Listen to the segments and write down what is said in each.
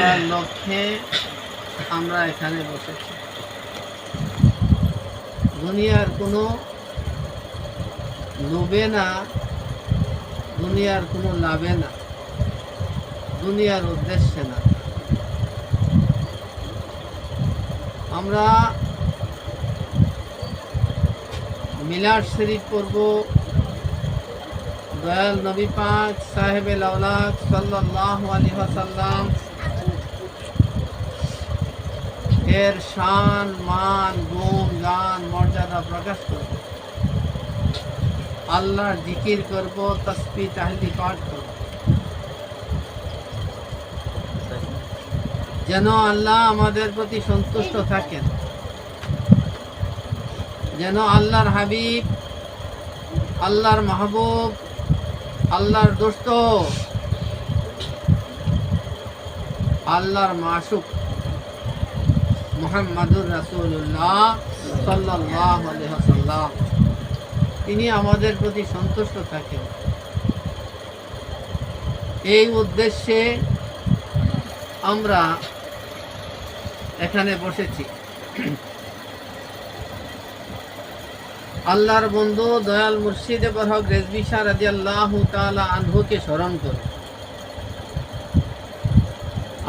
করার লক্ষ্যে আমরা এখানে বসেছি। দুনিয়ার কোনো লোভে না, দুনিয়ার কোনো লাভে না, দুনিয়ার উদ্দেশ্যে না। আমরা মিলাদ শরীফ পড়ব, দয়াল নবী পাক সাহেবে লাওলাদ সাল্লাল্লাহু আলাইহি ওয়াসাল্লাম এর শান, মান, গুণ, গান, মর্যাদা প্রকাশ করব। আল্লাহর জিকির করব, তাসবিহ তাহলিল পাঠ করব, যেন আল্লাহ আমাদের প্রতি সন্তুষ্ট থাকেন, যেন আল্লাহর হাবিব, আল্লাহর মাহবুব, আল্লাহর দোস্ত, আল্লাহর মাশুক মুহাম্মাদুর রাসূলুল্লাহ সাল্লাল্লাহু আলাইহি ওয়াসাল্লাম তিনি আমাদের প্রতি সন্তুষ্ট থাকেন। এই উদ্দেশ্যে আমরা এখানে বসেছি। আল্লাহর বন্ধু দয়াল মুর্শিদে বরহক রেজভী শাহ রাদিয়াল্লাহু তাআলা আনহুকে স্মরণ করে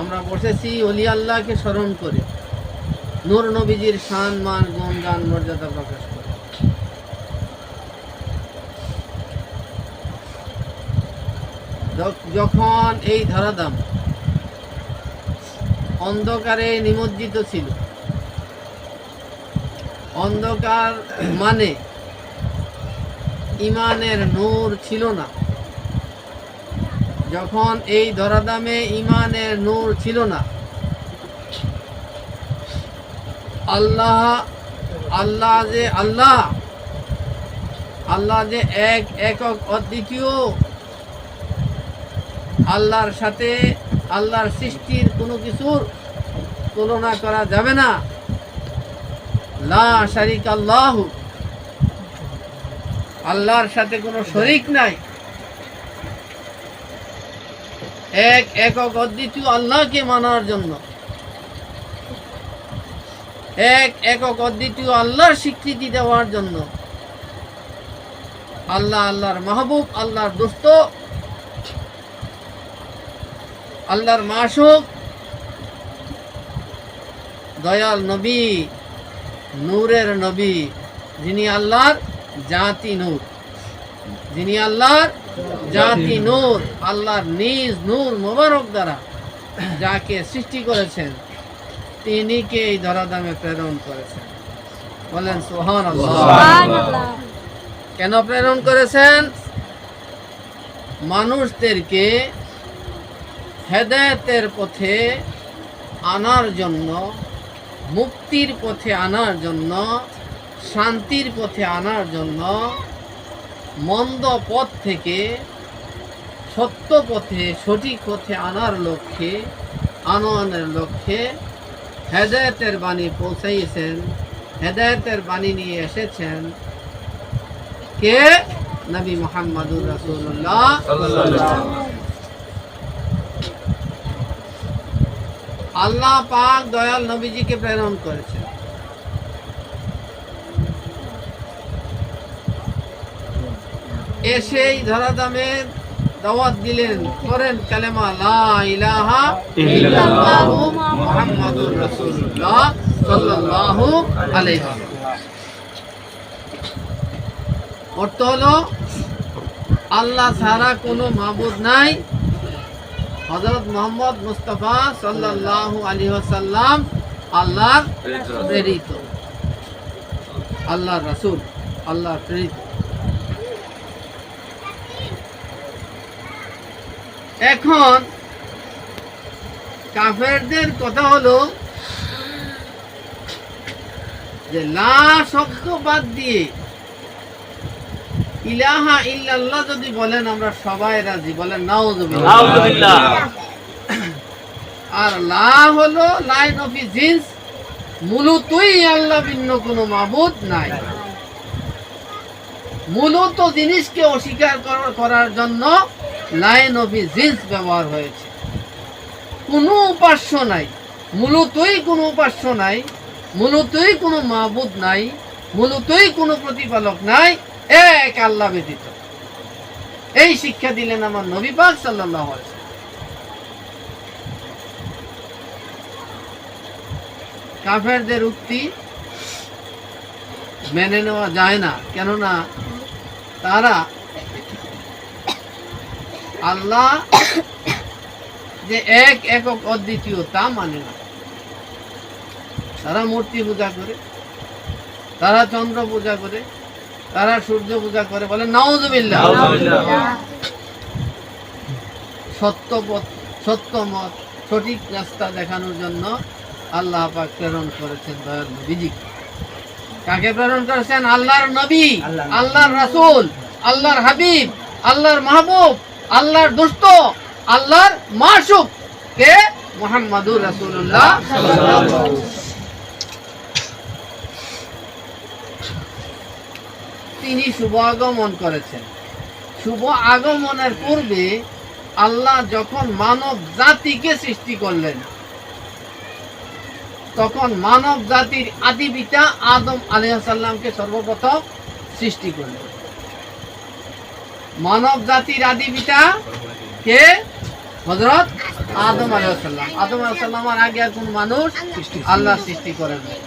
আমরা বসেছি। ওলি আল্লাহকে স্মরণ করে নূর নবীজির শান, মান, গুণ, গান, মর্যাদা প্রকাশ করে। যখন এই ধরাধাম অন্ধকারে নিমজ্জিত ছিল, অন্ধকার মানে ইমানের নূর ছিল না, যখন এই ধরাধামে ইমানের নূর ছিল না, আল্লাহ যে একক অদ্বিতীয়, আল্লাহর সাথে আল্লাহর সৃষ্টির কোনো কিছুর তুলনা করা যাবে না। লা শারিকা আল্লাহু, আল্লাহর সাথে কোনো শরীক নাই। একক অদ্বিতীয় আল্লাহকে মানার জন্য, একক অদ্বিতীয় আল্লাহর স্বীকৃতি দেওয়ার জন্য আল্লাহর মাহবুব, আল্লাহর দোস্ত, আল্লাহর মাশুক দয়াল নবী, নূরের নবী, যিনি আল্লাহর জাতি নূর, যিনি আল্লাহর জাতি নূর, আল্লাহর নিজ নূর মোবারক দ্বারা যাকে সৃষ্টি করেছেন, তিনিকে এই ধরাধামে প্রেরণ করেছেন। বলেন সুবহানাল্লাহ। কেন প্রেরণ করেছেন? মানুষদেরকে হেদায়েতের পথে আনার জন্য, মুক্তির পথে আনার জন্য, শান্তির পথে আনার জন্য, মন্দ পথ থেকে সত্য পথে, সঠিক পথে আনার লক্ষ্যে, আনয়নের লক্ষ্যে হেদায়েতের বাণী পৌঁছাইয়েছেন। হেদায়েতের বাণী নিয়ে এসেছেন কে? নবী মুহাম্মদুর রাসূলুল্লাহ সাল্লাল্লাহু আলাইহি ওয়াসাল্লাম। আল্লাহ পাক দয়াল নবীজিকে প্রেরণ করেছেন। এসেই ধরাধামে দাওয়াত দিলেন, করেন কালেমা লা ইলাহা ইল্লাল্লাহু মুহাম্মাদুর রাসূলুল্লাহ সাল্লাল্লাহু আলাইহি ওয়াসাল্লাম। অর্থ হলো আল্লাহ ছাড়া কোনো মাবুদ নাই, হযরত মুহাম্মদ মুস্তাফা সাল্লাল্লাহু আলাইহি ওয়াসাল্লাম আল্লাহর প্রেরিত, আল্লাহর রাসূল, আল্লাহর প্রেরিত। এখন কাফেরদের কথা হলো যে লা শব্দ বাদ দিয়ে ইলাহা ইল্লাল্লাহ যদি বলেন আমরা সবাই রাজি। বলেন নাউযুবিল্লাহ। আর লা হলো লাইন অফ জিন্স, মূলতই আল্লাহ ভিন্ন কোনো মাবুদ নাই। মূলত জিনিসকে অস্বীকার করার জন্য লাইন অফ জিন্স ব্যবহার হয়েছে। কোনো উপাস্য নাই, মূলতই কোনো উপাস্য নাই, মূলতই কোনো মাবুদ নাই, মূলতই কোনো প্রতিপালক নাই এক আল্লাহ ব্যতীত। এই শিক্ষা দিলেন আমার নবী পাক সাল্লাল্লাহু আলাইহি ওয়াসাল্লাম। কাফেরদের উক্তি মেনে নেওয়া যায় না, কেননা তারা আল্লাহ যে এক একক অদ্বিতীয় তা মানে না। তারা মূর্তি পূজা করে, তারা চন্দ্র পূজা করে, তারা সূর্য পূজা করে, বলে নাউযুবিল্লাহ। সত্য মত সঠিক রাস্তা দেখানোর জন্য আল্লাহ পাক প্রেরণ করেছেন দয়াল নবীজিকে। কাকে প্রেরণ করেছেন? আল্লাহর নবী, আল্লাহর রাসূল, আল্লাহর হাবিব, আল্লাহর মাহবুব, আল্লাহর দোস্ত, আল্লাহর মাশুক কে? মুহাম্মাদুর রাসূলুল্লাহ সাল্লাল্লাহু আলাইহি ওয়াসাল্লাম। তিনি শুভ আগমন করেছেন। শুভ আগমনের পূর্বে আল্লাহ যখন মানব জাতিকে সৃষ্টি করলেন, তখন মানব জাতির আদি পিতা আদম আলাইহিস সালামকে সর্বপ্রথম সৃষ্টি করলেন। মানব জাতির আদি পিতা কে? হযরত আদম আলাইহিস সালাম। আদম আলাইহিস সালামের আগে আর কোন মানুষ আল্লাহ সৃষ্টি করেন নাই।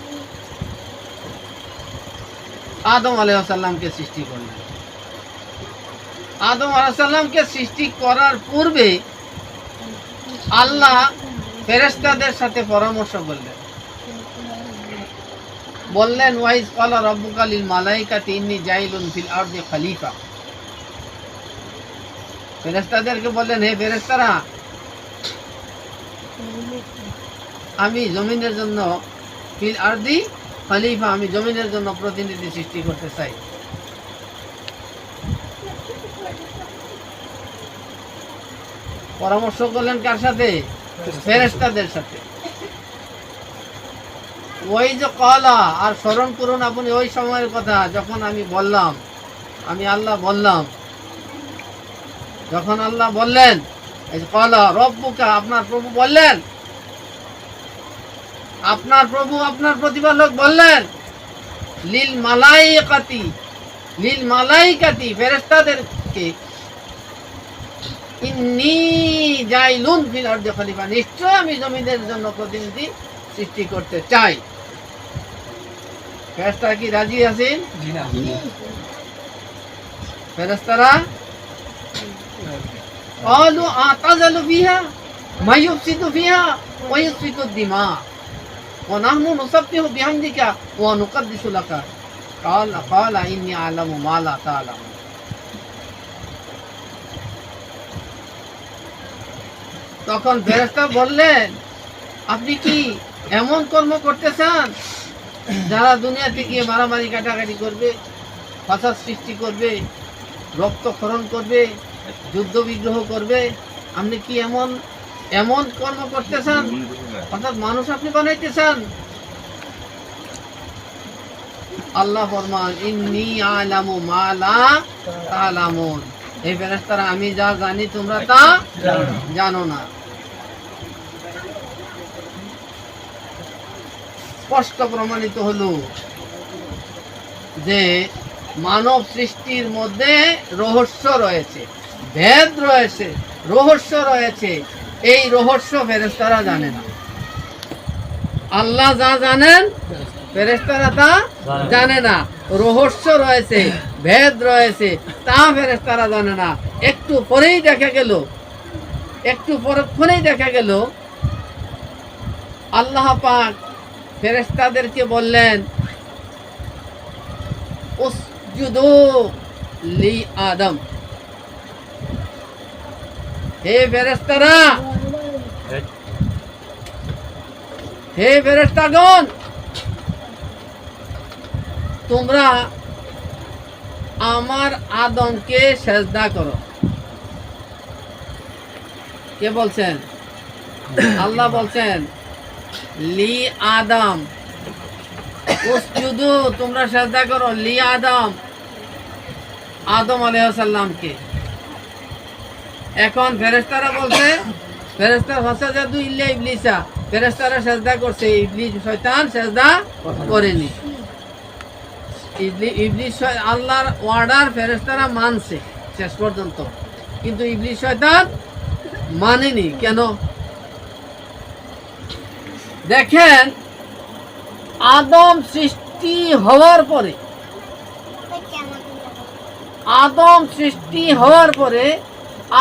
আদম আলাইহিস সালামকে সৃষ্টি করলেন। আদম আলাইহিস সালামকে সৃষ্টি করার পূর্বে আল্লাহ ফেরেশতাদের সাথে পরামর্শ করলেন, বললেন ওয়াইজ ক্বালা রাব্বুকা লিল মালাইকাতি ইন্নী জাইলুন ফিল আরদি খলিফা। ফেরেশতাদেরকে বললেন, হে ফেরেশতারা, আমি জমিনের জন্য ফিল আরদি খলিফা, আমি জমিনের জন্য প্রতিনিধি সৃষ্টি করতে চাই। পরামর্শ করলেন কার সাথে? ফেরেশতাদের সাথে। ওই যে কলা, আর স্মরণ করুন আপনি ওই সময়ের কথা যখন আমি বললাম, আমি আল্লাহ বললাম, যখন আল্লাহ বললেন এই যে কলা রব্বুকা, আপনার প্রভু বললেন, আপনার প্রভু আপনার প্রতিপালক বললেন লিল মালাইকাতি, লিল মালাইকাতি ফেরেশতাদেরকে, ইন্নী জাইলুন ফিল আরদি খলিফা, নিশ্চয় আমি জমিনের জন্য প্রতিনিধি সৃষ্টি করতে চাই। ফেরেশতারা কি রাজি আছেন? ফেরেশতারা قالوا أعتزل فيها ما يفسد فيها ويسفك الدماء ونحن نسبح بحمدك ونقدس لك قال إني أعلم ما لا تعلمون। তখন ফেরেশতা বললেন, আপনি কি এমন কর্ম করতে চান যারা দুনিয়াতে গিয়ে মারামারি কাটাকাটি করবে, ফাসাদ সৃষ্টি করবে, রক্তক্ষরণ করবে, যুদ্ধ বিগ্রহ করবে? আপনি কি এমন এমন কর্ম করতে চান? অর্থাৎ মানুষ আপনি বানাইতে চান? আল্লাহ ফরমান, ইন্নী আ'লামু মা লা তা'লামুন, হে ফেরেশতারা, আমি যা জানি তোমরা তা জানো না। স্পষ্ট প্রমাণিত হলো যে মানব সৃষ্টির মধ্যে রহস্য রয়েছে, ভেদ রয়েছে, রহস্য রয়েছে। এই রহস্য ফেরেশতারা জানে না। আল্লাহ যা জানেন ফেরেশতারা তা জানে না। রহস্য রয়েছে, ভেদ রয়েছে, তা ফেরেশতারা জানে না। একটু পরেই দেখা গেল, একটু পরক্ষণেই দেখা গেল আল্লাহ পাক ফেরেশতাদেরকে বললেন, উসজুদু লি আদম, হে ফেরেশতারা, হে ফেরেশতাগণ, তোমরা আমার আদমকে সেজদা করো। কে বলছেন? আল্লাহ বলছেন লি আদম, উসজুদু, তোমরা সেজদা করো, লি আদম, আদম আলাইহিস সালামকে। এখন ফেরেশতারা বলছে ফেরেশতা ফাসাজাদু ইল্লা ইবলিসা, ফেরেশতারা সেজদা করছে, ইবলিস শয়তান সেজদা করেনি। ইবলিস আল্লাহর অর্ডার ফেরেশতারা মানছে শেষ পর্যন্ত, কিন্তু ইবলিস শয়তান মানেনি। কেন? দেখেন, আদম সৃষ্টি হওয়ার পরে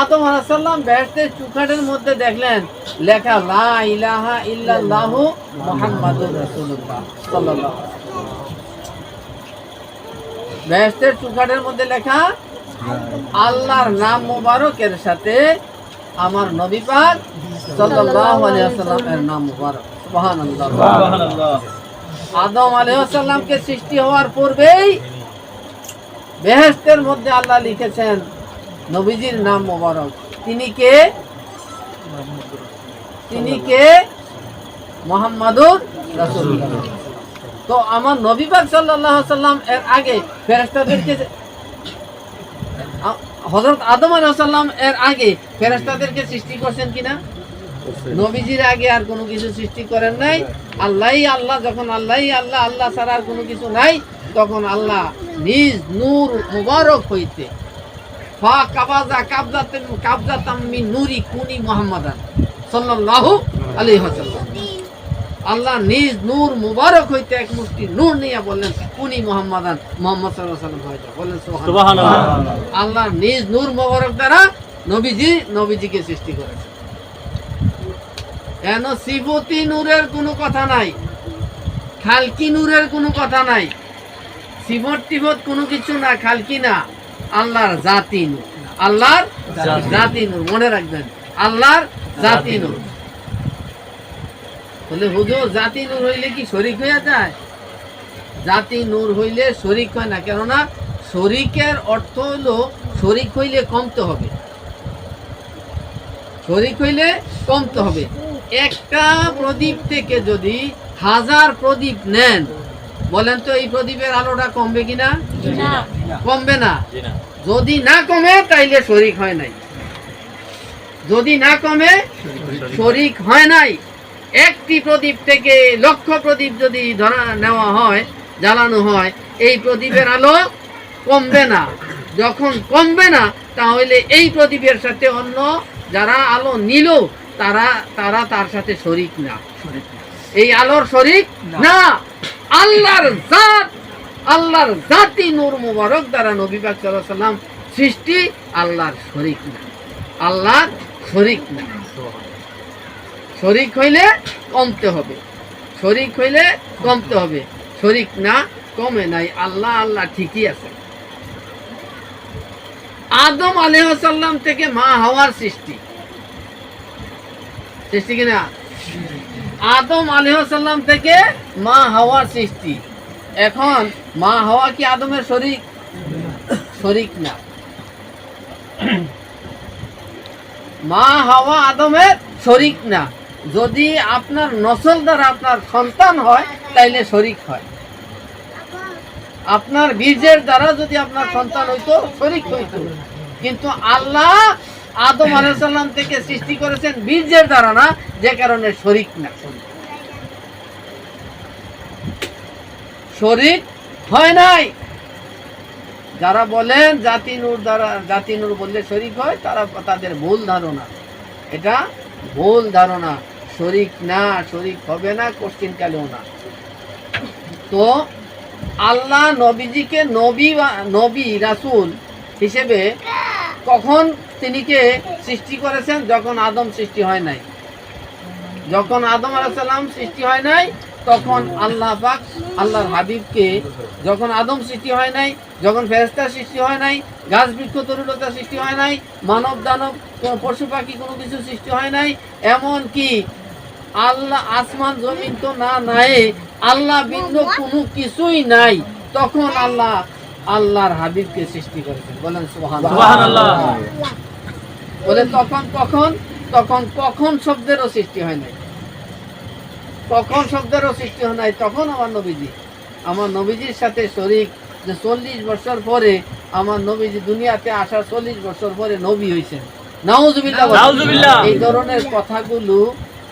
আদম আলাইহিস সালাম বেহেশতের চৌখাটের মধ্যে দেখলেন লেখা লা ইলাহা ইল্লাল্লাহু মুহাম্মাদুর রাসূলুল্লাহ সাল্লাল্লাহু আলাইহি ওয়াসাল্লাম। বেহেশতের চৌখাটের মধ্যে লেখা আল্লাহর নাম মুবারকের সাথে আমার নবী পাক সাল্লাল্লাহু আলাইহি ওয়াসাল্লামের নাম মুবারক। সুবহানাল্লাহ, সুবহানাল্লাহ। আদম আলাইহিস সালামকে সৃষ্টি হওয়ার পূর্বেই বেহেশতের মধ্যে আল্লাহ লিখেছেন নবীজির নাম মোবারক। তিনি কে? মুহাম্মাদুর রাসূলুল্লাহ। তো আমার নবী পাক সাল্লাল্লাহু আলাইহি সাল্লাম এর আগে ফেরেশতাদেরকে, হযরত আদম আলাইহিস সালাম এর আগে ফেরেশতাদেরকে সৃষ্টি করেছেন কিনা? নবীজির আগে আর কোনো কিছু সৃষ্টি করেন নাই। আল্লাহই আল্লাহ, যখন আল্লাহই আল্লাহ, আল্লাহ ছাড়া আর কোনো কিছু নাই, তখন আল্লাহ নিজ নূর মুবারক হইতে আল্লাহ নিজ নূর মুবারক হইতে এক মুষ্টি নূর নিয়ে বললেন কুনি মুহাম্মাদান, মুহাম্মদ সাল্লাল্লাহু আলাইহি ওয়াসাল্লাম হয়ে বলেন সুবহানাল্লাহ। আল্লাহ নিজ নূর মুবারক দ্বারা নবীজিকে সৃষ্টি করেছেন। কেন? সিফতি নূরের কোনো কথা নাই, খালকি নূরের কোনো কথা নাই, সিফত টিফত কোনো কিছু না, খালকি না, আল্লাহর জাতি নূর, আল্লাহর জাতি নূর। মনে রাখবেন, আল্লাহর জাতি নূর। বলে হুজুর জাতি নূর হইলে কি শরীক হয়ে যায়? জাতি নূর হইলে শরীক হয় না। কেননা শরীকের অর্থ হলো শরীক হইলে কমতে হবে, শরীক হইলে কমতে হবে। একটা প্রদীপ থেকে যদি 1000 প্রদীপ নেন, বলেন তো এই প্রদীপের আলোটা কমবে কিনা? কমবে না। যদি না কমে তাইলে শরীক হয় নাই, যদি না কমে শরীক হয় নাই। একটি প্রদীপ থেকে লক্ষ প্রদীপ যদি নেওয়া হয়, জ্বালানো হয়, এই প্রদীপের আলো কমবে না। যখন কমবে না, তাহলে এই প্রদীপের সাথে অন্য যারা আলো নিল তারা তার সাথে শরীক না, এই আলোর শরীক না। আল্লাহর জাত, আল্লাহর জাতি নূর মুবারক দ্বারা নবী পাক সাল্লাল্লাহু আলাইহি ওয়াসাল্লাম সৃষ্টি, আল্লাহর শরীক না, আল্লাহর শরীক না। শরীক হইলে কমতে হবে, শরীক হইলে কমতে হবে, শরীক না, কমে নাই। আল্লাহ আল্লাহ ঠিকই আছে। আদম আলাইহিস সালাম থেকে মা হাওয়ার সৃষ্টি কিনা? আদম আলাইহিস সালাম থেকে মা হাওয়ার সৃষ্টি। এখন মা হাওয়া কি আদমের শরীক? শরীক না। মা হাওয়া আদমের শরীক না। যদি আপনার নসল দ্বারা আপনার সন্তান হয় তাইলে শরীক হয়। আপনার বীর্যের দ্বারা যদি আপনার সন্তান হইতো শরীক হইতো, কিন্তু আল্লাহ আদম আলাইহিস সালাম থেকে সৃষ্টি করেছেন বীর্যের দ্বারা না, যে কারণে শরীক না, শরীক হয় নাই। যারা বলেন জাতি নূর দ্বারা, জাতি নূর বললে শরীক হয়, তাদের ভুল ধারণা, এটা ভুল ধারণা। শরীক না, শরীক হবে না, কোশ্চিন কালেও না। তো আল্লাহ নবীজিকে নবী রাসূল হিসেবে কখন তিনিকে সৃষ্টি করেছেন? যখন আদম সৃষ্টি হয় নাই। যখন আদম আলাইহিস সালাম সৃষ্টি হয় নাই, তখন আল্লাহ পাক আল্লাহর হাবিবকে, যখন আদম সৃষ্টি হয় নাই, যখন ফেরেশতা সৃষ্টি হয় নাই, গাছ বৃক্ষ তরুলতা সৃষ্টি হয় নাই, মানব দানব পশু পাখি কোনো কিছু সৃষ্টি হয় নাই, এমন কি আল্লাহ আসমান জমিন তো না নাই, আল্লাহ বিন্দু কোনো কিছুই নাই, তখন আল্লাহ আল্লাহর হাবিবকে সৃষ্টি করেছেন। বলেন সুবহানাল্লাহ। বলে তখন শব্দেরও সৃষ্টি হয় নাই, তখন শব্দেরও সৃষ্টি হয় নাই। তখন আমার নবীজির সাথে শরীক, যে 40 বছর পরে আমার নবীজি দুনিয়াতে আসার 40 বছর পরে নবী হয়েছেন, নাউজুবিল্লাহ। নাউজুবিল্লাহ। এই ধরনের কথাগুলো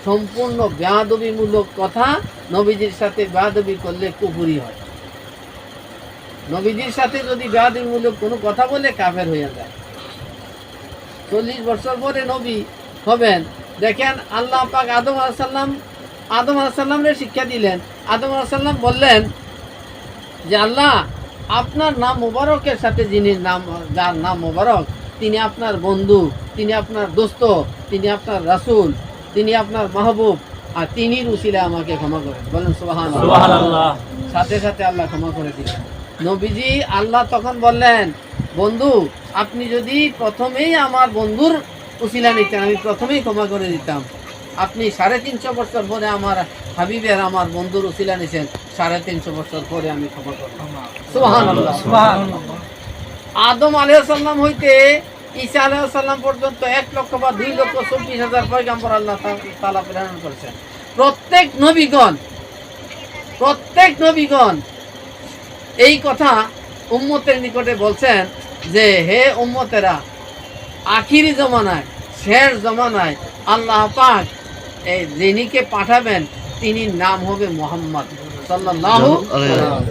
সম্পূর্ণ বেয়াদবিমূলক কথা। নবীজির সাথে বেয়াদবি করলে কুফরি হয়। নবীজির সাথে যদি বেয়াদবিমূলক কোনো কথা বলে কাফের হয়ে যায়। 40 বছর পরে নবী হবেন। দেখেন আল্লাহ পাক আদম আলাইহিস সালামকে শিক্ষা দিলেন। আদম আলাইহিস সালাম বললেন যে আল্লাহ, আপনার নাম মোবারকের সাথে যার নাম মোবারক, তিনি আপনার বন্ধু, তিনি আপনার দোস্ত, তিনি আপনার রাসূল, তিনি আপনার মাহবুব, আর তিনির উসিলায় আমাকে ক্ষমা করেন। বলেন সুবহানাল্লাহ। সাথে সাথে আল্লাহ ক্ষমা করে দিলেন। নবীজি আল্লাহ তখন বললেন, বন্ধু, আপনি যদি প্রথমেই আমার বন্ধুর উসিলা নিতেন, আমি প্রথমেই ক্ষমা করে দিতাম। আপনি 350 বছর পরে আমার হাবিবের, আমার বন্ধুর উসিলা নিছেন, 350 বছর পরে আমি ক্ষমা করলাম। সুবহানাল্লাহ। আদম আলাইহিস সালাম হইতে ঈসা আলাইহিস সালাম পর্যন্ত 1 লক্ষ বা 2,24,000 পয়গম্বর আল্লাহ তাআলা প্রেরণ করেছেন। প্রত্যেক নবীগণ এই কথা উম্মতের নিকটে বলছেন যে, হে উম্মতেরা, আখিরি জমানায়, শেষ জমানায় আল্লাহ পাক এই যিনিকে পাঠাবেন, তিনি নাম হবে মুহাম্মদ সাল্লাল্লাহু আলাইহি ওয়াসাল্লাম।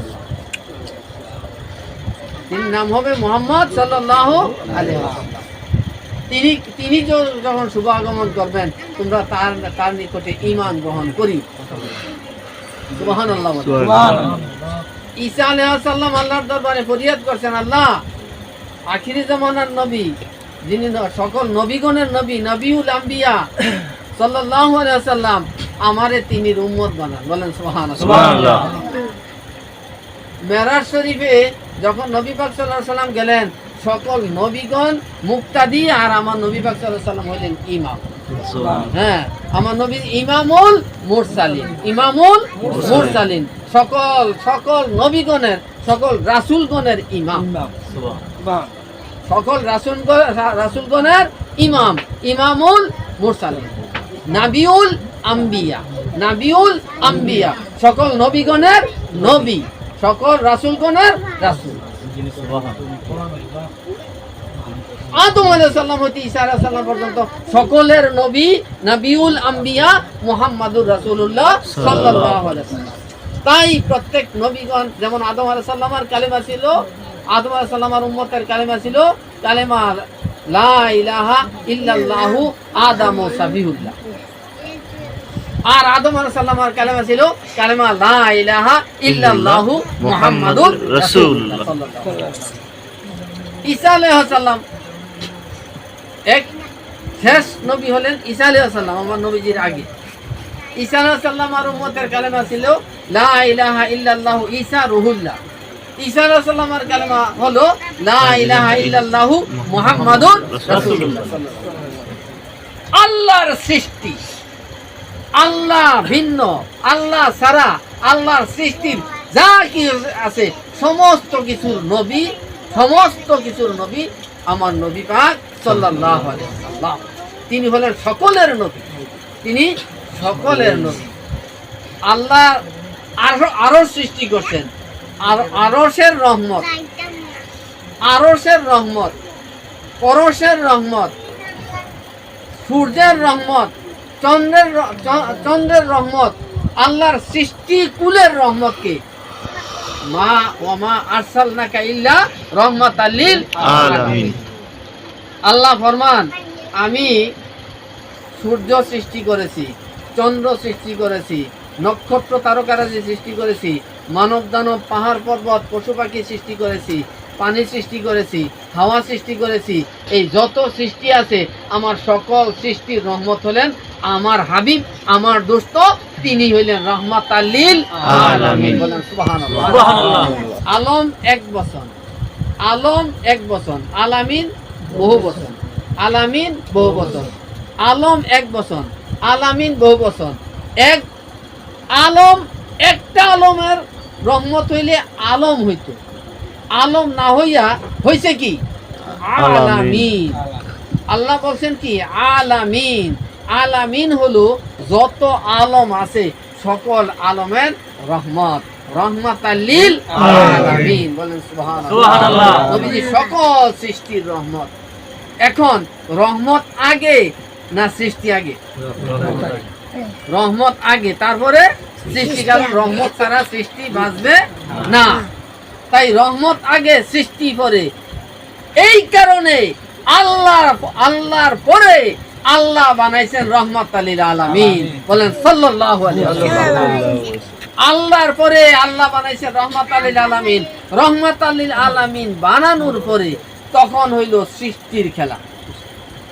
তিনি নাম হবে মুহাম্মদ সাল্লাল্লাহু আলাইহি ওয়াসাল্লাম। তিনি যখন শুভ আগমন করবেন, তোমরা তার নিকটে ঈমান গ্রহণ করি। সুবহানাল্লাহ। ঈসা আলাইহিস সালাম আল্লাহর দরবারে ফরিয়াদ করছেন, আল্লাহ, আখিরি জামানার নবী, যিনি সকল নবীগণের নবী, নবিউল আম্বিয়া সাল্লাল্লাহু আলাইহি ওয়াসাল্লাম, আমারে তিনির উম্মত বানান। বলেন সুবহানাল্লাহ। মেরাজ শরীফে যখন নবী পাক সাল্লাল্লাহু আলাইহি ওয়াসাল্লাম গেলেন, সকল নবীগণ মুক্তাদি, আর আমার নবী পাক সাল্লাল্লাহু আলাইহি ওয়াসাল্লাম হলেন ইমাম। হ্যাঁ, আমার নবী ইমামুল মুরসালিন, সকল নবীগণের, সকল রাসূলগণের ইমাম, সকল রাসূলগণের ইমাম, ইমামুল মুরসালিন, নাবিউল আম্বিয়া, সকল নবীগণের নবী, সকল রাসূলগণের রাসূল। আদম আলাইহিস সালাম হতে ঈসা আলাইহিস সালাম পর্যন্ত সকলের নবী, নবিউল আম্বিয়া মুহাম্মাদুর রাসূলুল্লাহ সাল্লাল্লাহু আলাইহি ওয়াসাল্লাম। তাই প্রত্যেক নবীগণ, যেমন আদম আলাইহিস সালামের কালেমা ছিল, আদম আলাইহিস সালামের উম্মতের কালেমা ছিল কালেমা লা ইলাহা ইল্লাল্লাহু আদামু সাবিহুল্লাহ। আর আদম আলাইহিস সালামের কালেমা ছিল কালেমা লা ইলাহা ইল্লাল্লাহু মুহাম্মাদুর রাসূলুল্লাহ সাল্লাল্লাহু আলাইহি ওয়াসাল্লাম। ঈসা আলাইহিস সালাম এক শেষ নবী হলেন ঈসা আলাইহিস সালাম, আমার নবীজির আগে। ঈসা আলাইহিস সালাম আর উম্মতের কালেমা ছিল লা ইলাহা ইল্লাল্লাহু ঈসা রুহুল্লাহ। ঈসা আলাইহিস সালামের কালেমা হলো লা ইলাহা ইল্লাল্লাহু মুহাম্মাদুর রাসূলুল্লাহ সাল্লাল্লাহু আলাইহি ওয়াসাল্লাম। আল্লাহর সৃষ্টি, আল্লাহ ভিন্ন, আল্লাহ ছাড়া আল্লাহর সৃষ্টির যা কিছু আছে সমস্ত কিছুর নবী আমার নবী পাক সাল্লাল্লাহু আলাইহি ওয়াসাল্লাম। তিনি হলেন সকলের নবী, তিনি সকলের নবী। আল্লাহ আরশ সৃষ্টি করছেন, আর আরশের রহমত, পরশের রহমত, সূর্যের রহমত, চন্দ্রের রহমত, আল্লাহর সৃষ্টি কুলের রহমতকে মা ওয়ামা আরসালনাকা ইল্লা রাহমাতাল লিল আলামিন। আল্লাহ ফরমান, আমি সূর্য সৃষ্টি করেছি, চন্দ্র সৃষ্টি করেছি, নক্ষত্র তারকারাজি সৃষ্টি করেছি, মানব দানব, পাহাড় পর্বত, পশু পাখি সৃষ্টি করেছি, পানি সৃষ্টি করেছি, হাওয়া সৃষ্টি করেছি। এই যত সৃষ্টি আছে, আমার সকল সৃষ্টির রহমত হলেন আমার হাবিব, আমার দোস্ত, তিনি হইলেন রাহমাতাল লিল আলামিন। বলেন সুবহানাল্লাহ। আলম এক বচন, আলামিন বহু বচন, আলম এক বচন, আলামিন বহু বচন। এক আলম, একটা আলমের রহমত হইলে আলম হইত, আলম না হইয়া হইছে কি আলামিন। আল্লাহ বলছেন কি আলামিন হলো যত আলম আছে সকল আলমের রহমত, রাহমাতাল লিল আলামিন। বলেন সুবহানাল্লাহ। নবীজি সকল সৃষ্টির রহমত। এখন রহমত আগে না সৃষ্টি আগে? রহমত আগে, তারপরে সৃষ্টি, কারণ রহমত ছাড়া সৃষ্টি বাঁচবে না। তাই রহমত আগে, সৃষ্টি পরে। এই কারণে আল্লাহর পরে আল্লাহ বানাইছেন রহমত লিল আলামিন। বলেন সাল্লাল্লাহু আলাইহি ওয়াসাল্লাম। আল্লাহর পরে আল্লাহ বানাইছেন রহমত লিল আলামিন। রহমত লিল আলামিন বানানোর পরে তখন হইল সৃষ্টির খেলা।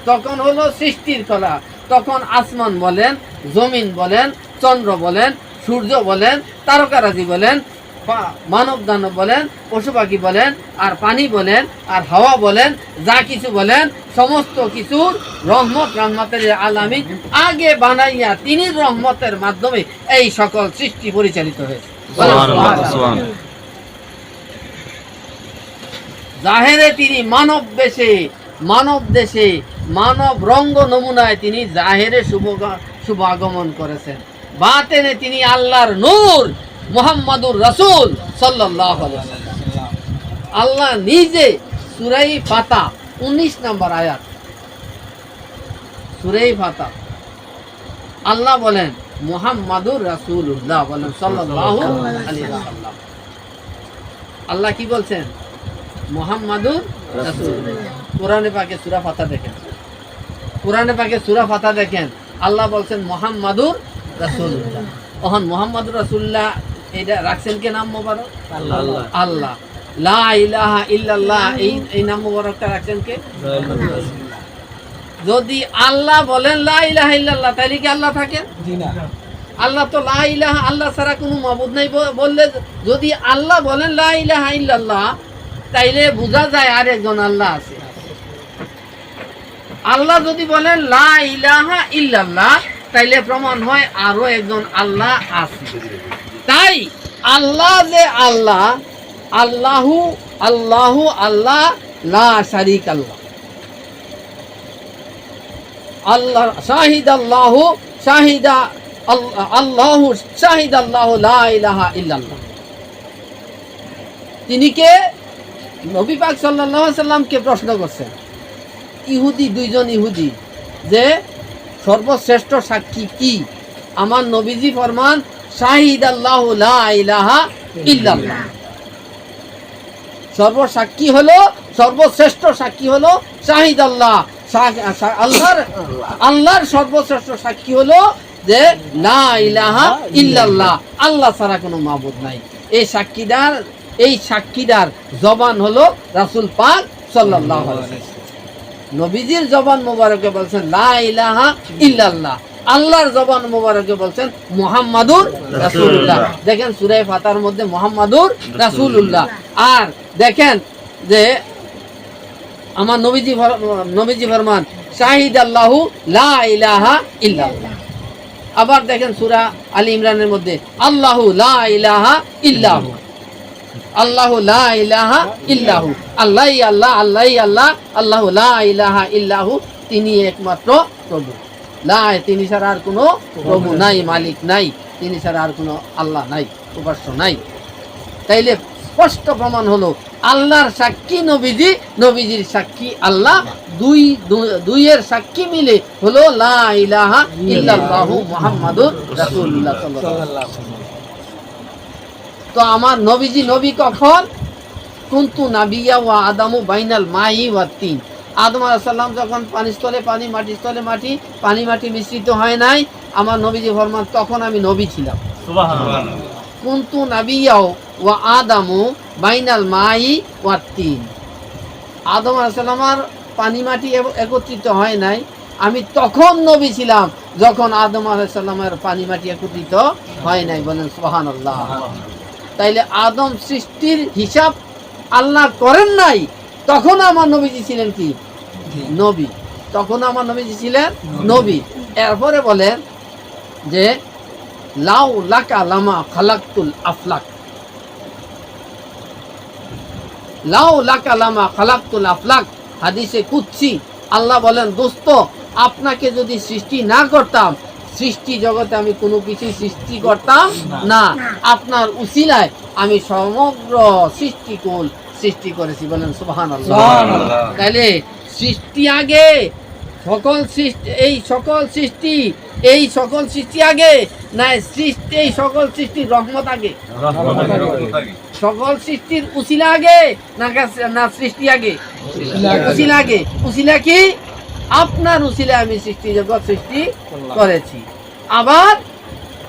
তখন হলো সৃষ্টির খেলা। তখন আসমান বলেন, জমিন বলেন, চন্দ্র বলেন, সূর্য বলেন, তারকারাজি বলেন, মানব দানব বলেন, পশু পাখি বলেন, আর পানি বলেন, আর হাওয়া বলেন, যা কিছু বলেন, সমস্ত কিছুর রহমতের আলামিন আগে বানাইয়া তিনি রহমতের মাধ্যমে এই সকল সৃষ্টি পরিচালিত হয়েছে। জাহেরে তিনি মানব দেশে মানব রঙ্গ নমুনায় তিনি জাহেরে শুভ আগমন করেছেন। বাতেনে তিনি আল্লাহর নূর মুহাম্মাদুর রাসূল সাল্লাল্লাহু আলাইহি ওয়াসাল্লাম। আল্লাহ নিজে সূরা ফাতিহা 19 নম্বর আয়াত, সূরা ফাতিহা আল্লাহ বলেন মুহাম্মাদুর রাসূলুল্লাহ, বলেন সাল্লাল্লাহু আলাইহি ওয়াসাল্লাম। আল্লাহ কি বলছেন? মুহাম্মাদুর রাসূলুল্লাহ। কোরআনে পাকে সূরা ফাতিহা দেখেন, কোরআনে পাকে সূরা ফাতিহা দেখেন, আল্লাহ বলছেন মুহাম্মাদুর রাসূলুল্লাহ। ওহন মুহাম্মাদুর রাসূলুল্লাহ এটা রাখছেন কে নাম মোবারক? আল্লাহ। লা ইলাহা ইল্লাল্লাহ এই নাম মোবারকটা রাখছেন কে? যদি আল্লাহ বলেন লা ইলাহা ইল্লাল্লাহ, তাহলে কি আল্লাহ থাকেন? আল্লাহ তো লা ইলাহা, আল্লাহ ছাড়া কোনো মাবুদ নাই বললে, যদি আল্লাহ বলেন লা ইলাহা ইল্লাল্লাহ, তাইলে বোঝা যায় আর একজন আল্লাহ আছে। আল্লাহ যদি বলেন লা ইলাহা ইল্লাল্লাহ, তাইলে প্রমাণ হয় আরো একজন আল্লাহ আছে। তাই আল্লাহ যে আল্লাহ, আল্লাহু আল্লাহু আল্লাহ, লা শারীক আল্লাহ। আল্লাহ শাহিদাল্লাহু শাহিদা আল্লাহু শাহিদাল্লাহু লা ইলাহা ইল্লাল্লাহ। তিনি কে? নবী পাক সাল্লাল্লাহু আলাইহি সাল্লামকে প্রশ্ন করছেন দুইজন ইহুদি যে সর্বশ্রেষ্ঠ সাক্ষী কি? আমার নবীজি ফরমান শাহিদাল্লাহু লা ইলাহা ইল্লাল্লাহ। সর্বসাক্ষী হলো, সর্বশ্রেষ্ঠ সাক্ষী হলো শাহিদাল্লাহ। আল্লাহর সর্বশ্রেষ্ঠ সাক্ষী হলো যে লা ইলাহা ইল্লাল্লাহ, আল্লাহ ছাড়া কোনো মাবুদ নাই। এই সাক্ষীদার জবান হলো রাসূল পাক সাল্লাল্লাহু আলাইহি ওয়াসাল্লাম। নবীজির জবান মোবারকে বলছেন লা ইলাহা ইল্লাল্লাহ, আল্লাহর জবান মোবারকে বলছেন মুহাম্মাদুর রাসূলুল্লাহ। দেখেন সূরা ফাতিহার মধ্যে মুহাম্মাদুর রাসূলুল্লাহ। আর দেখেন যে আমার নবীজি ফরমান শাহিদাল্লাহু লা ইলাহা ইল্লাল্লাহ। আবার দেখেন সূরা আলী ইমরানের মধ্যে আল্লাহু লা ইলাহা ইল্লাহু, আল্লাহু লা ইলাহা ইল্লাহু, আল্লাহই আল্লাহ, আল্লাহই আল্লাহ, আল্লাহু লা ইলাহা ইল্লাহু, তিনি একমাত্র প্রভু। লা, তিনি ছাড়া আর কোনো প্রভু নাই, মালিক নাই, তিনি ছাড়া আর কোনো আল্লাহ নাই, উপাস্য নাই। তাইলে স্পষ্ট প্রমাণ হলো আল্লাহর সাক্ষী নবীজি, নবীজির সাক্ষী আল্লাহ, দুইয়ের সাক্ষী মিলে হলো লা ইলাহা ইল্লাল্লাহু মুহাম্মাদুর রাসূলুল্লাহ সাল্লাল্লাহু আলাইহি ওয়াসাল্লাম। তো আমার নবীজি নবী কখন? কুনতু নাবিয়্যা ওয়া আদামু বাইনাল মাই ওয়া তিন। আদম আলাইহিস সালাম যখন পানির স্থলে পানি, মাটির স্থলে মাটি, পানি মাটি মিশ্রিত হয় নাই, আমার নবীজি ফরমান তখন আমি নবী ছিলাম। সুবহানাল্লাহ। কুনতু নাবিয়্যা ওয়া আদামু বাইনাল মাই ওয়া তিন। আদম আলাইহিস সালামের পানি মাটি একত্রিত হয় নাই, আমি তখন নবী ছিলাম যখন আদম আলাইহিস সালামের পানি মাটি একত্রিত হয় নাই। বলেন সুবহানাল্লাহ। তাইলে আদম সৃষ্টির হিসাব আল্লাহ করেন নাই, তখন আমার নবীজি ছিলেন কি? নবী। তখন আমার নবীজি ছিলেন নবী। এরপরে বলেন যে লাউ লাকা লামা খালাকতুল আফলাক, লাউ লাকা লামা খালাকতুল আফলাক। হাদিসে কুদসি আল্লাহ বলেন, দোস্ত আপনাকে যদি সৃষ্টি না করতাম, সৃষ্টি জগতে আমি কোনো কিছু সৃষ্টি করতাম না, আপনার উসিলায় আমি সমগ্র সৃষ্টিকুল সৃষ্টি করেছি, বলেন সুবহানাল্লাহ। সুবহানাল্লাহ। তাহলে সৃষ্টি আগে, সকল সৃষ্টি, এই সকল সৃষ্টি, এই সকল সৃষ্টি আগে, না সৃষ্টি, এই সকল সৃষ্টির রহমত আগে? সকল সৃষ্টির উসিলা আগে না সৃষ্টি আগে? উসিলা আগে। উসিলা কি? আপনার উসিলা আমি সৃষ্টি জগৎ সৃষ্টি করেছি।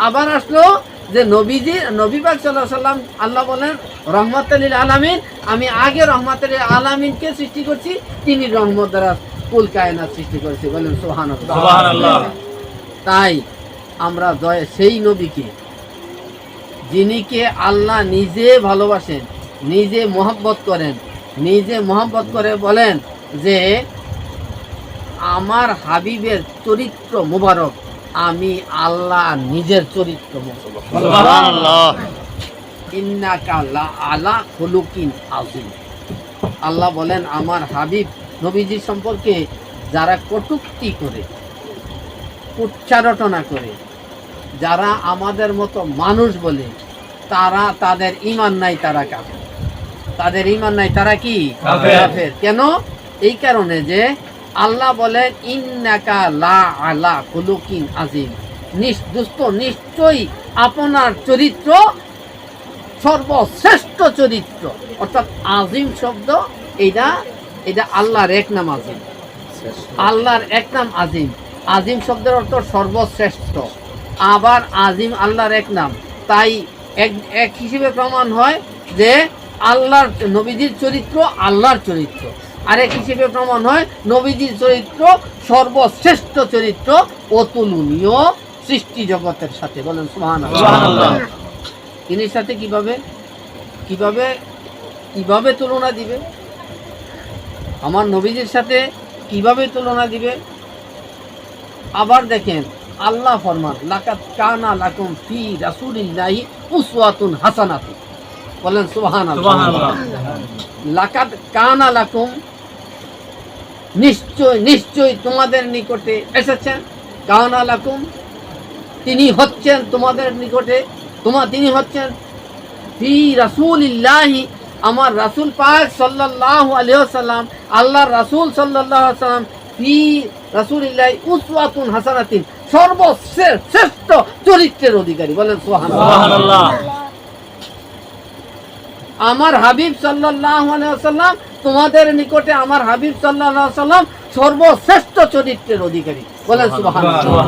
আবার আসলো যে নবী পাক সাল্লাল্লাহু আলাইহি সাল্লাম, আল্লাহ বলেন রহমাতুল লিল আলামিন, আমি আগে রহমাতুল লিল আলামিনকে সৃষ্টি করছি, তিনি রহমত দ্বারা কুল কায়নাত সৃষ্টি করেছে, বলেন সুবহানাল্লাহ। সুবহানাল্লাহ। তাই আমরা সেই নবীকে, যিনিকে আল্লাহ নিজে ভালোবাসেন, নিজে মহব্বত করেন, নিজে মহব্বত করে বলেন যে আমার হাবিবের চরিত্র মুবারক, আমি আল্লাহ নিজের চরিত্র মুবারক। সুবহানাল্লাহ। ইন্নাকা লা আলা খুলুকিন আযীম। আল্লাহ বলেন আমার হাবিব নবীজি সম্পর্কে যারা কটূক্তি করে, উচ্চারণা করে, যারা আমাদের মতো মানুষ বলে, তাদের ঈমান নাই, তারা কাফের। তাদের ঈমান নাই, তারা কি? কাফের। কেন? এই কারণে যে আল্লাহ বলেন ইন্নাকা লা আলা খুলুকিন আযীম, নিশ্চয়ই আপনার চরিত্র সর্বশ্রেষ্ঠ চরিত্র। অর্থাৎ আজিম শব্দ, এটা আল্লাহর এক নাম আজিম। আল্লাহর এক নাম আজিম। আজিম শব্দের অর্থ সর্বশ্রেষ্ঠ, আবার আজিম আল্লাহর এক নাম। তাই এক হিসেবে প্রমাণ হয় যে আল্লাহর নবীজির চরিত্র আল্লাহর চরিত্র, আরেক হিসেবে প্রমাণ হয় নবীজির চরিত্র সর্বশ্রেষ্ঠ চরিত্র, অতুলনীয় সৃষ্টি জগতের সাথে, বলেন সুবহানাল্লাহ। তিনির সাথে কিভাবে তুলনা দিবে? আমার নবীজির সাথে কিভাবে তুলনা দিবে? আবার দেখেন আল্লাহ ফরমান লাকাদ কানা লাকুম ফি রাসূলিল্লাহি উসওয়াতুন হাসানাতুন, বলেন সুবহানাল্লাহ। লাকাদ কানা লাকুম, নিশ্চয় তোমাদের নিকটে এসেছেন, কানা লাকুম, তিনি হচ্ছেন তোমাদের নিকটে, তিনি হচ্ছেন ফি রাসূলিল্লাহি, আমার রাসূল পাক সাল্লাল্লাহু আলাইহি ওয়াসাল্লাম, আল্লাহর রাসূল সাল্লাল্লাহু আলাইহি ওয়াসাল্লাম, ফি রাসূলিল্লাহি উসওয়াতুন হাসানাতিন, সর্বশ্রেষ্ঠ চরিত্রের অধিকারী, বলেন সুবহানাল্লাহ। আমার হাবিব সাল্লাল্লাহু আলাইহি ওয়াসাল্লাম, তোমাদের নিকটে আমার হাবিব সাল্লাল্লাহু আলাইহি ওয়াসাল্লাম সর্বশ্রেষ্ঠ চরিত্রের অধিকারী, বলেন সুবহানাল্লাহ।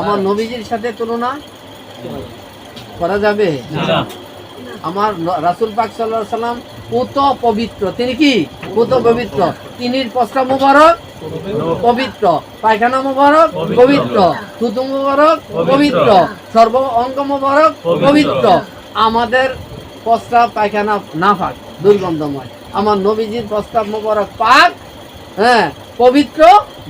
আমার নবীজির সাথে তুলনা করা যাবে? আমার রাসূল পাক সাল্লাল্লাহু আলাইহি ওয়াসাল্লাম কত পবিত্র, তিনি কি কত পবিত্র, তিনির প্রস্রাব মুবারক পবিত্র, পায়খানা মুবারক পবিত্র, থুতু মুবারক পবিত্র, সর্ব অঙ্গ মুবারক পবিত্র। আমাদের প্রস্রাব পায়খানা নাফাক, দুর্গন্ধময়। আমার নবীজির প্রস্রাব মুবারক পাক, হ্যাঁ পবিত্র।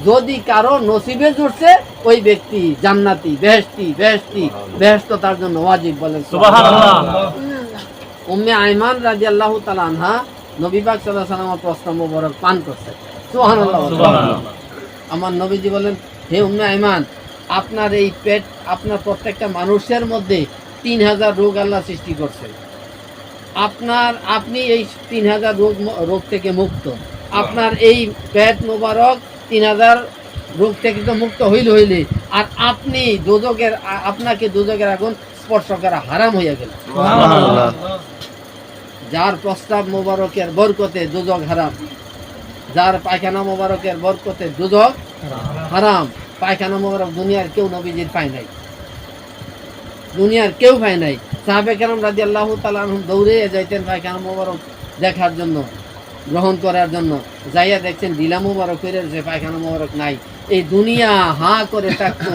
যদি কারো নসিবে জুড়ছে ওই ব্যক্তি জান্নাতি, বেহেশত তার জন্য ওয়াজিব, বলেন সুবহানাল্লাহ। উম্মে আইমান রাদিয়াল্লাহু তাআলা আনহা নবী পাক সাল্লাল্লাহু আলাইহি ওয়াসাল্লামের প্রস্রাব মুবারক পান করছে, সুবহানাল্লাহ। আমার নবীজি বলেন, হে উম্মে আইমান, আপনার এই পেট, আপনার প্রত্যেকটা মানুষের মধ্যে 3000 রোগ আল্লাহ সৃষ্টি করছেন। আপনি এই 3000 রোগ থেকে মুক্ত। আপনার এই পেট মোবারক 3000 রোগ থেকে তো মুক্ত হইলে, আর আপনি আপনাকে দোজখের আগুন স্পর্শ করা হারাম হইয়া গেল। যার প্রস্তাব মোবারকের বরকতে দোজখ হারাম, যার পায়খানা মোবারকের বরকতে দোজখ হারাম। পায়খানা মোবারক দুনিয়ার কেউ নবীজির পায় নাই, দুনিয়ার কেউ পায় নাই। সাহাবে কেরাম রাদিয়াল্লাহু তাআলা আনহুম দৌড়ে যাইতেন পায়খানা মোবারক দেখার জন্য, গ্রহণ করার জন্য। যাইয়া দেখছেন ডিলা মোবারক করে যে পায়খানা মোবারক নাই। এই দুনিয়া হাঁ করে থাকতো,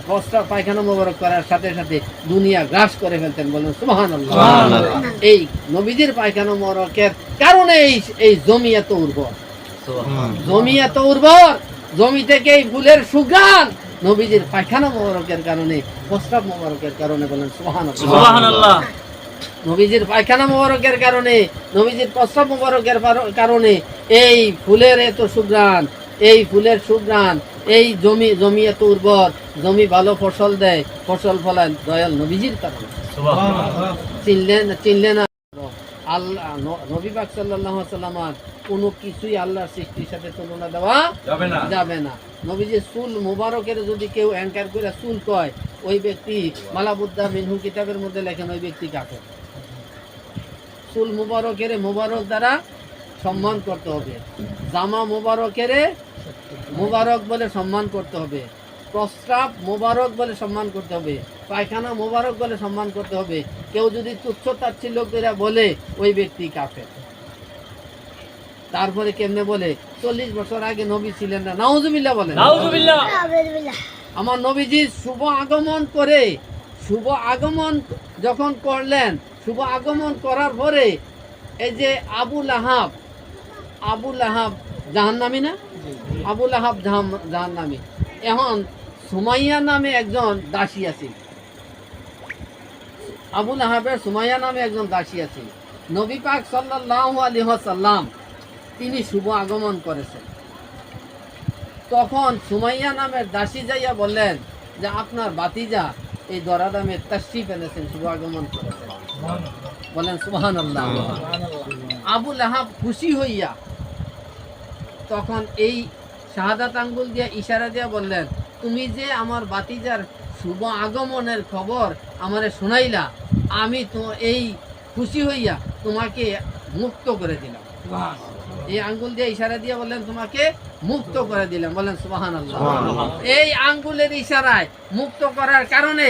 প্রস্তাব পায়খানা মোবারক করার সাথে সাথে দুনিয়া গ্রাস করে ফেলতেন, বলেন সুবহানাল্লাহ। এই নবীজির পায়খানা মোবারকের কারণে এই জমি এত উর্বর, জমি থেকে এই ফুলের সুঘ্রাণ নবীজির পায়খানা মোবারকের কারণে, প্রস্তাব মোবারকের কারণে, বলেন সুবহানাল্লাহ। নবীজির পায়খানা মোবারকের কারণে, নবীজির প্রস্তাব মোবারকের কারণে এই ফুলের এত সুঘ্রাণ, এই ফুলের সুঘ্রাণ, এই জমি এত উর্বর, জমি ভালো ফসল দেয়, ফসল ফলায় দয়াল নবীজির কারণে। চিনলে না আল্লাহ নবী পাক সাল্লাল্লাহু আলাইহি ওয়াসাল্লাম কোনো কিছুই আল্লাহর সৃষ্টির সাথে তুলনা দেওয়া যাবে না। নবীজির চুল মুবারকের যদি কেউ অ্যাঙ্কার করে চুল কয়, ওই ব্যক্তি মালাবুদ্দা মিনহু কিতাবের মধ্যে লেখেন ওই ব্যক্তি কাফের। চুল মুবারকের মুবারক দ্বারা সম্মান করতে হবে, জামা মুবারকের মুবারক বলে সম্মান করতে হবে, প্রস্রাব মুবারক বলে সম্মান করতে হবে, পায়খানা মুবারক বলে সম্মান করতে হবে। কেউ যদি তুচ্ছ তাচ্ছিল্য করে বলে ওই ব্যক্তি কাফের। তারপরে কেমনে বলে 40 বছর আগে নবী ছিলেন না, নাউজুবিল্লাহ বলেন। নাউজুবিল্লাহ। আমার নবীজি শুভ আগমন করে, শুভ আগমন যখন করলেন, শুভ আগমন করার পরে এই যে আবু লাহাব জাহান্নামী না? আবু লাহাব জাহান্নামী। এখন সুমাইয়া নামে একজন দাসী আছে, আবু লাহাবের সুমাইয়া নামে একজন দাসী আছে। নবী পাক সাল্লাল্লাহু আলাইহি ওয়াসাল্লাম তিনি শুভ আগমন করেছেন। তখন সুমাইয়া নামের দাসী যাইয়া বললেন যে আপনার বাতিজা এই দরাদামে তাশরিফ এনেছেন, শুভ আগমন করেছেন। বলেন সুবহানাল্লাহ। আবু লাহাব খুশি হইয়া তখন এই শাহাদাত আঙ্গুল দিয়ে ইশারা দিয়ে বললেন, তুমি যে আমার বাতিজার শুভ আগমনের খবর আমারে শোনাইলা, আমি তো এই খুশি হইয়া তোমাকে মুক্ত করে দিলাম। এই আঙ্গুল দিয়ে ইশারা দিয়ে বললেন তোমাকে মুক্ত করে দিলাম। বলেন সুবহানাল্লাহ। এই আঙ্গুলের ইশারায় মুক্ত করার কারণে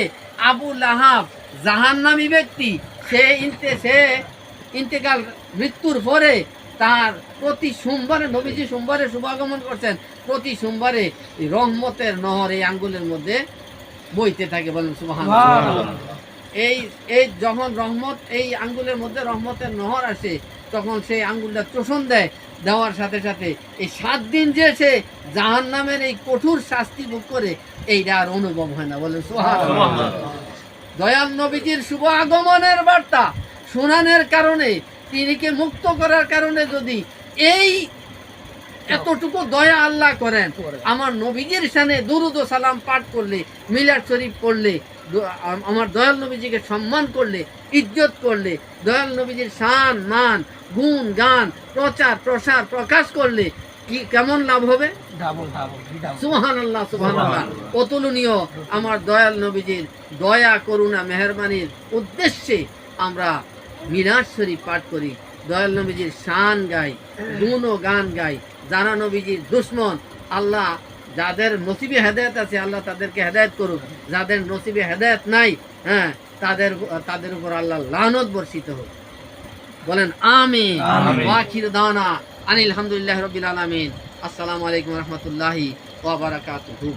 আবু লাহাব জাহান্নামী ব্যক্তি, সে ইন্তেকাল মৃত্যুর পরে তার প্রতি সোমবারে, নবীজি সোমবারে শুভ আগমন করছেন, প্রতি সোমবারে রহমতের নহর এই আঙ্গুলের মধ্যে বইতে থাকে। বলেন সুবহানাল্লাহ। এই যখন রহমত এই আঙ্গুলের মধ্যে রহমতের নহর আসে, তখন সেই আঙ্গুলটা চোষণ দেয়, দেওয়ার সাথে সাথে এই 7 দিন যে সে জাহান্নামের এই কঠোর শাস্তি ভোগ করে, এইটা আর অনুভব হয় না। বলেন সুবহানাল্লাহ। দয়াল নবীজির শুভ আগমনের বার্তা শোনানোর কারণে, তিনিকে মুক্ত করার কারণে যদি এই এতটুকু দয়া আল্লাহ করেন, আমার নবীজির শানে দুরুদ ও সালাম পাঠ করলে, মিলাদ শরীফ পড়লে, আমার দয়াল নবীজিকে সম্মান করলে, ইজ্জত করলে, দয়াল নবীজির শান মান গুণ গান প্রচার প্রসার প্রকাশ করলে কি কেমন লাভ হবে? সুবহানাল্লাহ সুবহানাল্লাহ। অতুলনীয় আমার দয়াল নবীজির দয়া করুণা মেহেরবানির উদ্দেশ্যে আমরা মিলাদ শরীফ পাঠ করি, দয়াল নবীজির শান গাই, গুণ ও গান গাই। যারা নবীজির দুশমন, আল্লাহ যাদের নসিবে হেদায়েত আছে আল্লাহ তাদেরকে হেদায়েত করুক, যাদের নসিবে হেদায়েত নাই, হ্যাঁ, তাদের উপর আল্লাহ লানত বর্ষিত হোক। বলেন আমিন। ওয়া আখিরু দাওয়ানা আনিল হামদুলিল্লাহি রাব্বিল আলামিন। আসসালামু আলাইকুম ওয়া রাহমাতুল্লাহি ওয়া বারাকাতুহু।